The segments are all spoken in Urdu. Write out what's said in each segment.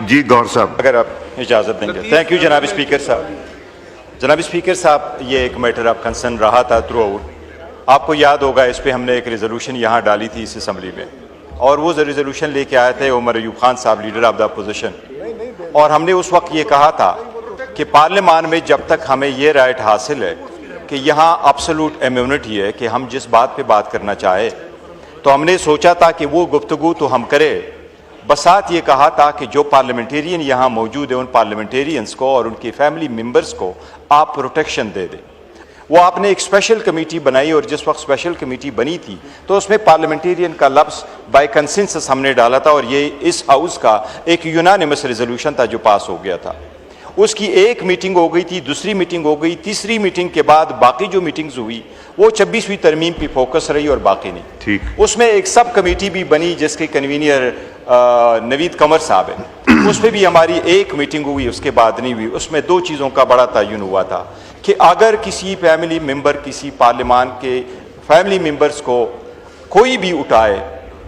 جی گور صاحب، اگر آپ اجازت دیں گے. تھینک یو جناب اسپیکر صاحب. جناب اسپیکر صاحب، یہ ایک میٹر آف کنسرن رہا تھا تھرو آؤٹ. آپ کو یاد ہوگا اس پہ ہم نے ایک ریزولوشن یہاں ڈالی تھی اس اسمبلی میں، اور وہ ریزولوشن لے کے آئے تھے عمر ایوب خان صاحب، لیڈر آف دا اپوزیشن. اور ہم نے اس وقت یہ کہا تھا کہ پارلیمان میں جب تک ہمیں یہ رائٹ حاصل ہے کہ یہاں ایبسولوٹ امیونٹی ہے کہ ہم جس بات پہ بات کرنا چاہے، تو ہم نے سوچا تھا کہ وہ گفتگو تو ہم کریں، بسات یہ کہا تھا کہ جو پارلیمنٹیرین یہاں موجود ہیں ان پارلیمنٹیرینز کو اور ان کی فیملی ممبرز کو آپ پروٹیکشن دے دیں. وہ آپ نے ایک اسپیشل کمیٹی بنائی، اور جس وقت اسپیشل کمیٹی بنی تھی تو اس میں پارلیمنٹیرین کا لفظ بائی کنسنسس ہم نے ڈالا تھا، اور یہ اس ہاؤس کا ایک یونانیمس ریزولوشن تھا جو پاس ہو گیا تھا. اس کی ایک میٹنگ ہو گئی تھی، دوسری میٹنگ ہو گئی، تیسری میٹنگ کے بعد باقی جو میٹنگز ہوئی وہ 26ویں ترمیم پہ فوکس رہی اور باقی نہیں. ٹھیک. اس میں ایک سب کمیٹی بھی بنی جس کے کنوینئر نوید قمر صاحب ہیں. اس میں بھی ہماری ایک میٹنگ ہوئی، اس کے بعد نہیں ہوئی. اس میں دو چیزوں کا بڑا تعین ہوا تھا کہ اگر کسی فیملی ممبر کسی پارلیمان کے فیملی ممبرز کو کوئی بھی اٹھائے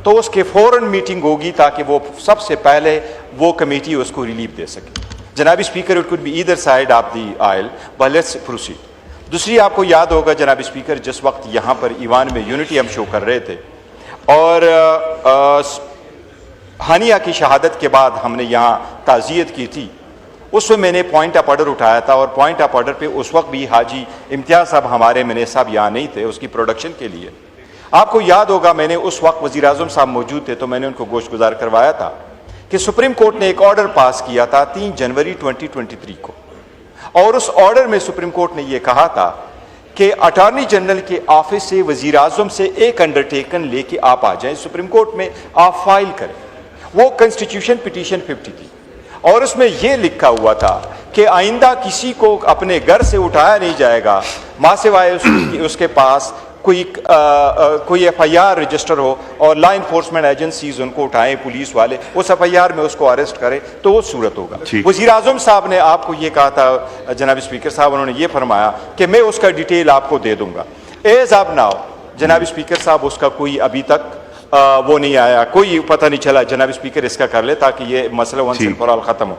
تو اس کے فوراً میٹنگ ہوگی تاکہ وہ سب سے پہلے وہ کمیٹی اس کو ریلیف دے سکے. جناب speaker, it could be either side of the aisle, but let's proceed. دوسری، آپ کو یاد ہوگا جناب اسپیکر، جس وقت یہاں پر ایوان میں یونٹی ہم شو کر رہے تھے اور ہانیہ کی شہادت کے بعد ہم نے یہاں تعزیت کی تھی، اس میں میں نے پوائنٹ آف آرڈر اٹھایا تھا، اور پوائنٹ آف آرڈر پہ اس وقت بھی حاجی امتیاز صاحب ہمارے منی صاحب یہاں نہیں تھے اس کی پروڈکشن کے لیے. آپ کو یاد ہوگا میں نے اس وقت وزیر اعظم صاحب موجود تھے تو میں نے ان کو گوش گزار کروایا تھا کہ سپریم کورٹ نے ایک آرڈر پاس کیا تھا 3 جنوری 2023 کو، اور اس آرڈر میں سپریم کورٹ نے یہ کہا تھا کہ اٹارنی جنرل کے آفس سے وزیر اعظم سے ایک انڈرٹیکن لے کے آپ آ جائیں سپریم کورٹ میں، آپ فائل کریں. وہ کنسٹیٹیوشن پٹیشن 50 تھی، اور اس میں یہ لکھا ہوا تھا کہ آئندہ کسی کو اپنے گھر سے اٹھایا نہیں جائے گا ماں سوائے اس کے پاس کوئی ایف آئی آر رجسٹر ہو اور لا انفورسمنٹ ایجنسیز ان کو اٹھائیں، پولیس والے اس ایف آئی آر میں اس کو اریسٹ کریں تو وہ صورت ہوگا. وزیر اعظم صاحب نے آپ کو یہ کہا تھا جناب اسپیکر صاحب، انہوں نے یہ فرمایا کہ میں اس کا ڈیٹیل آپ کو دے دوں گا. ایز آف ناؤ جناب اسپیکر صاحب اس کا کوئی ابھی تک وہ نہیں آیا، کوئی پتہ نہیں چلا. جناب اسپیکر اس کا کر لے تاکہ یہ مسئلہ ونس اینڈ فار آل ختم ہو.